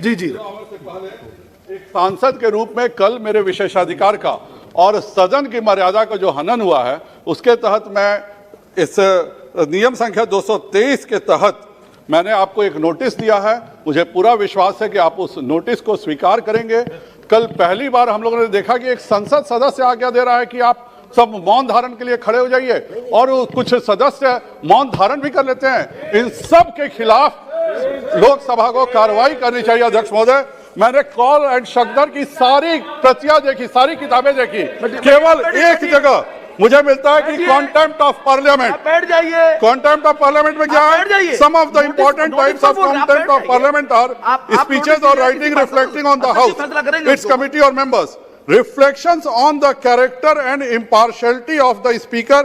जी जी एक सांसद के रूप में कल मेरे विशेषाधिकार का और सदन की मर्यादा का जो हनन हुआ है, उसके तहत मैं इस नियम संख्या 223 के तहत मैंने आपको एक नोटिस दिया है। मुझे पूरा विश्वास है कि आप उस नोटिस को स्वीकार करेंगे। कल पहली बार हम लोगों ने देखा कि एक संसद सदस्य आज्ञा दे रहा है कि आप सब मौन धारण के लिए खड़े हो जाइए, और कुछ सदस्य मौन धारण भी कर लेते हैं। इन सब के खिलाफ लोकसभा को कार्रवाई करनी चाहिए। अध्यक्ष महोदय, मैंने कॉल एंड शक्दर की सारी प्रतियां देखी, सारी किताबें देखी, केवल एक जगह मुझे मिलता है कि कॉन्टेम्प्ट ऑफ पार्लियामेंट। बैठ जाइए। कॉन्टेम्प्ट ऑफ पार्लियामेंट में क्या है? Some of the important types of contempt of parliament are speeches और writing reflecting on the house, its committee और members, reflections on the character and impartiality of the speaker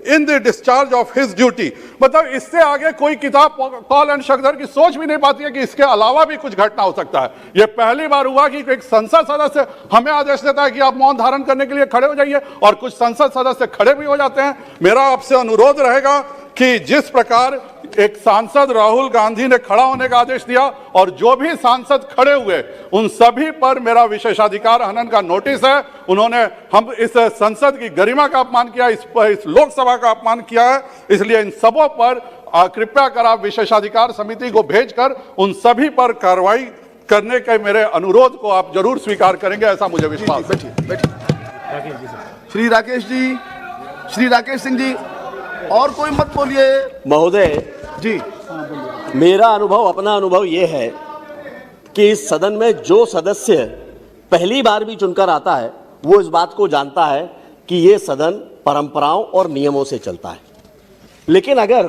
in the discharge of his duty। मतलब इससे आगे कोई किताब call and शक्दर की सोच भी नहीं पाती है कि इसके अलावा भी कुछ घटना हो सकता है। यह पहली बार हुआ कि एक संसद सदस्य हमें आदेश देता है कि आप मौन धारण करने के लिए खड़े हो जाइए, और कुछ संसद सदस्य खड़े भी हो जाते हैं। मेरा आपसे अनुरोध रहेगा कि जिस प्रकार एक सांसद राहुल गांधी ने खड़ा होने का आदेश दिया, और जो भी सांसद खड़े हुए उन सभी पर मेरा विशेषाधिकार हनन का नोटिस है। उन्होंने हम इस संसद की गरिमा का अपमान किया, इस लोकसभा का अपमान किया है। इसलिए इन सबों पर कृपया कर आप विशेषाधिकार समिति को भेजकर उन सभी पर कार्रवाई करने के मेरे अनुरोध को आप जरूर स्वीकार करेंगे, ऐसा मुझे विश्वास है। श्री राकेश जी, श्री राकेश सिंह जी, और कोई मत बोलिए। महोदय जी, मेरा अनुभव, अपना अनुभव ये है कि इस सदन में जो सदस्य पहली बार भी चुनकर आता है वो इस बात को जानता है कि ये सदन परंपराओं और नियमों से चलता है। लेकिन अगर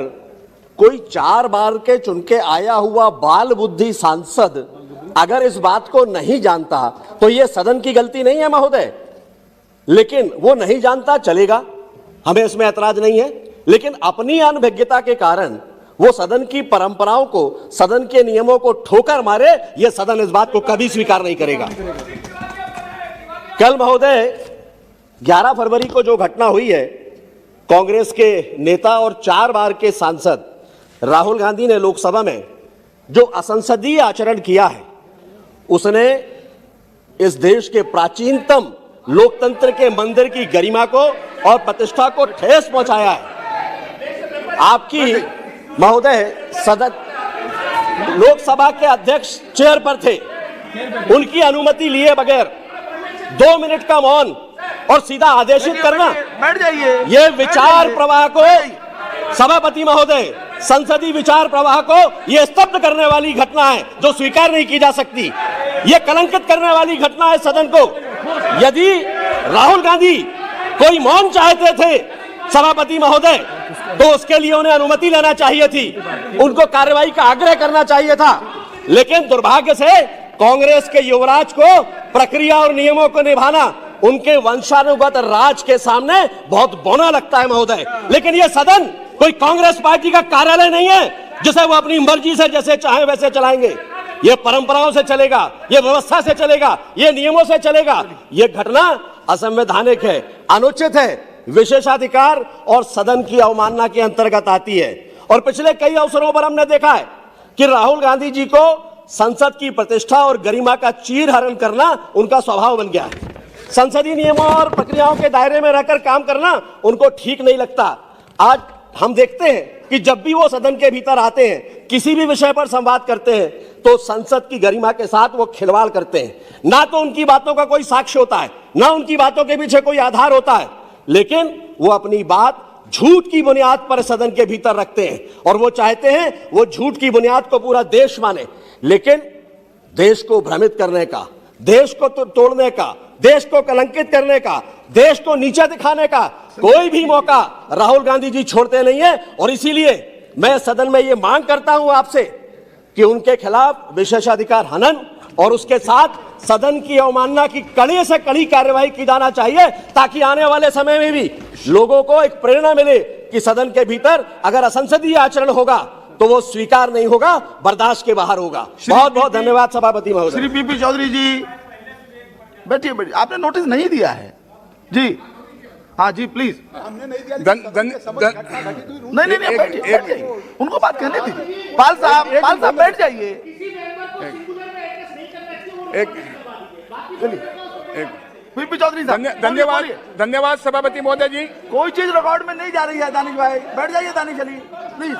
कोई 4 बार के चुन के आया हुआ बाल बुद्धि सांसद अगर इस बात को नहीं जानता तो ये सदन की गलती नहीं है महोदय। लेकिन वो नहीं जानता, चलेगा, हमें इसमें ऐतराज नहीं है। लेकिन अपनी अनभिज्ञता के कारण वो सदन की परंपराओं को, सदन के नियमों को ठोकर मारे, ये सदन इस बात को कभी स्वीकार नहीं करेगा। कल महोदय 11 फरवरी को जो घटना हुई है, कांग्रेस के नेता और 4 बार के सांसद राहुल गांधी ने लोकसभा में जो असंसदीय आचरण किया है, उसने इस देश के प्राचीनतम लोकतंत्र के मंदिर की गरिमा को और प्रतिष्ठा को ठेस पहुंचाया है। आपकी महोदय सदन लोकसभा के अध्यक्ष चेयर पर थे, उनकी अनुमति लिए बगैर 2 मिनट का मौन और सीधा आदेशित करना, बैठ जाइए। ये विचार प्रवाह को, सभापति महोदय, संसदीय विचार प्रवाह को ये स्तब्ध करने वाली घटना है जो स्वीकार नहीं की जा सकती। ये कलंकित करने वाली घटना है सदन को। यदि राहुल गांधी कोई मौन चाहते थे सभापति महोदय, तो उसके लिए उन्हें अनुमति लेना चाहिए थी, उनको कार्रवाई का आग्रह करना चाहिए था। लेकिन दुर्भाग्य से कांग्रेस के युवराज को प्रक्रिया और नियमों को निभाना उनके वंशानुगत राज के सामने बहुत बौना लगता है महोदय। लेकिन यह सदन कोई कांग्रेस पार्टी का कार्यालय नहीं है जिसे वो अपनी मर्जी से जैसे चाहे वैसे चलाएंगे। ये परंपराओं से चलेगा, ये व्यवस्था से चलेगा, ये नियमों से चलेगा। ये घटना असंवैधानिक है, अनुचित है, विशेषाधिकार और सदन की अवमानना के अंतर्गत आती है। और पिछले कई अवसरों पर हमने देखा है कि राहुल गांधी जी को संसद की प्रतिष्ठा और गरिमा का चीरहरण करना उनका स्वभाव बन गया है। संसदीय नियमों और प्रक्रियाओं के दायरे में रहकर काम करना उनको ठीक नहीं लगता। आज हम देखते हैं कि जब भी वो सदन के भीतर आते हैं, किसी भी विषय पर संवाद करते हैं, तो संसद की गरिमा के साथ वो खिलवाड़ करते हैं। ना तो उनकी बातों का कोई साक्ष्य होता है, ना उनकी बातों के पीछे कोई आधार होता है, लेकिन वो अपनी बात झूठ की बुनियाद पर सदन के भीतर रखते हैं। और वो चाहते हैं वो झूठ की बुनियाद को पूरा देश माने। लेकिन देश को भ्रमित करने का, देश को तोड़ने का, देश को कलंकित करने का, देश को नीचे दिखाने का कोई भी मौका राहुल गांधी जी छोड़ते नहीं है। और इसीलिए मैं सदन में ये मांग करता हूं आपसे कि उनके खिलाफ विशेषाधिकार हनन और उसके साथ सदन की अवमानना की कड़ी से कड़ी कार्रवाई की जाना चाहिए, ताकि आने वाले समय में भी लोगों को एक प्रेरणा मिले कि सदन के भीतर अगर असंसदीय आचरण होगा तो वो स्वीकार नहीं होगा, बर्दाश्त के बाहर होगा। बहुत बहुत धन्यवाद सभापति महोदय। श्री पीपी चौधरी जी, बैठिए बैठिए, आपने नोटिस नहीं दिया है जी। हाँ जी प्लीज। हमने नहीं दिया, नहीं बैठिए, उनको बात कहने दीजिए। पाल साहब बैठ जाइए। वीपी चौधरी साहब धन्यवाद धन्यवाद सभापति महोदय जी। कोई चीज रिकॉर्ड में नहीं जा रही है। दानिश भाई बैठ जाइए, दानिश अली प्लीज।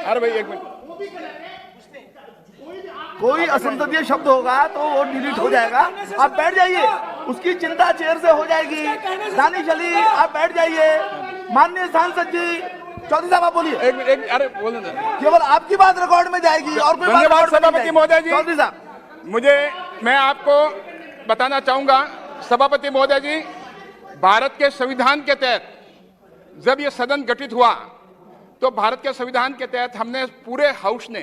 अरे भाई एक मिनट, कोई असंसदीय शब्द होगा तो वो डिलीट हो जाएगा। आप बैठ जाइए, उसकी चिंता चेयर से हो जाएगी। दानिश अली आप बैठ जाइए। माननीय सांसद जी, चौधरी साहब आप बोलिए। एक अरे बोलो ना, केवल आपकी बात रिकॉर्ड में जाएगी और कोई बात धन्यवाद रिकॉर्ड में नहीं सभापति महोदय जाएगी। जी। चौधरी साहब मैं आपको बताना चाहूंगा सभापति महोदय जी, भारत के संविधान के तहत जब ये सदन गठित हुआ तो भारत के संविधान के तहत हमने पूरे हाउस ने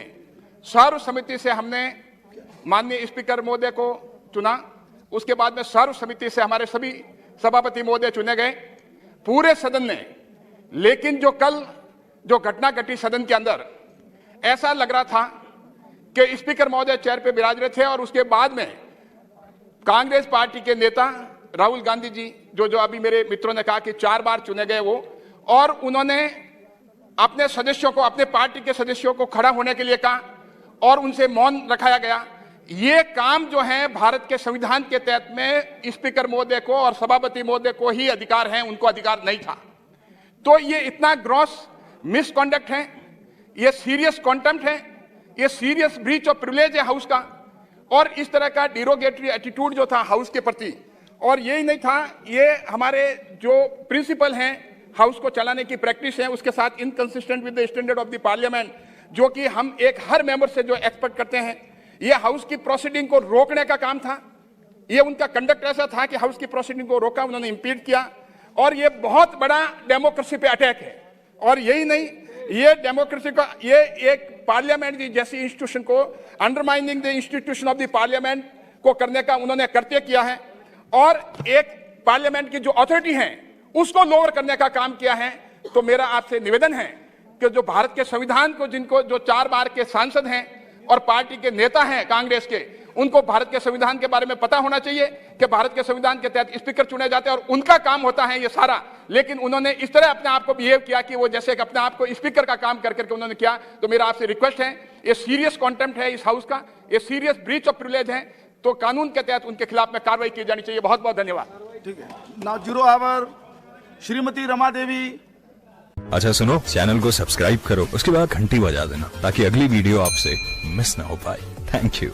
सर्वसम्मति से हमने माननीय स्पीकर महोदय को चुना। उसके बाद में सर्वसम्मति से हमारे सभी सभापति महोदय चुने गए पूरे सदन ने। लेकिन जो कल जो घटना घटी सदन के अंदर, ऐसा लग रहा था कि स्पीकर महोदय चेयर पे विराज रहे थे और उसके बाद में कांग्रेस पार्टी के नेता राहुल गांधी जी, जो अभी मेरे मित्रों ने कहा कि 4 बार चुने गए वो, और उन्होंने अपने सदस्यों को, अपने पार्टी के सदस्यों को खड़ा होने के लिए कहा और उनसे मौन रखाया गया। ये काम जो है भारत के संविधान के तहत में स्पीकर महोदय को और सभापति महोदय को ही अधिकार है, उनको अधिकार नहीं था। तो ये इतना ग्रॉस मिसकॉन्डक्ट है, ये सीरियस कॉन्टेम्प्ट है, ये सीरियस ब्रीच ऑफ प्रिविलेज है हाउस का, और इस तरह का डिरोगेटरी एटीट्यूड जो था हाउस के प्रति। और यही नहीं था, ये हमारे जो प्रिंसिपल हैं हाउस को चलाने की प्रैक्टिस है, उसके साथ inconsistent with the standard of the parliament, जो कि हम एक हर मेंबर से जो एक्सपेक्ट करते हैं। ये हाउस की प्रोसीडिंग को रोकने का काम था। ये उनका कंडक्ट ऐसा था कि हाउस की प्रोसीडिंग को रोका, उन्होंने इंपीड किया, और ये बहुत बड़ा डेमोक्रेसी पे अटैक है। और यही नहीं, ये डेमोक्रेसी का, ये एक पार्लियामेंट जैसी इंस्टीट्यूशन को undermining the institution of the parliament को करने का उन्होंने कृत्य किया है, और एक पार्लियामेंट की जो अथॉरिटी है उसको लोअर करने का काम किया है। तो मेरा आपसे निवेदन है कि जो भारत के संविधान को, जिनको जो 4 बार के सांसद हैं और पार्टी के नेता हैं कांग्रेस के, उनको भारत के संविधान के बारे में पता होना चाहिए कि भारत के संविधान के तहत स्पीकर चुने जाते हैं और उनका काम होता है ये सारा। लेकिन उन्होंने इस तरह अपने आप को बिहेव किया कि वो जैसे कि अपने आप को स्पीकर का काम कर करके उन्होंने किया। तो मेरा आपसे रिक्वेस्ट है, ये सीरियस कॉन्टेम्प्ट है इस हाउस का, ये सीरियस ब्रीच ऑफ प्रिविलेज है, तो कानून के तहत उनके खिलाफ में कार्रवाई की जानी चाहिए। बहुत बहुत धन्यवाद। ठीक है। Now 0 our Shrimati Rama Devi. अच्छा सुनो, चैनल को सब्सक्राइब करो, उसके बाद घंटी बजा देना ताकि अगली वीडियो आपसे मिस ना हो पाए। Thank you.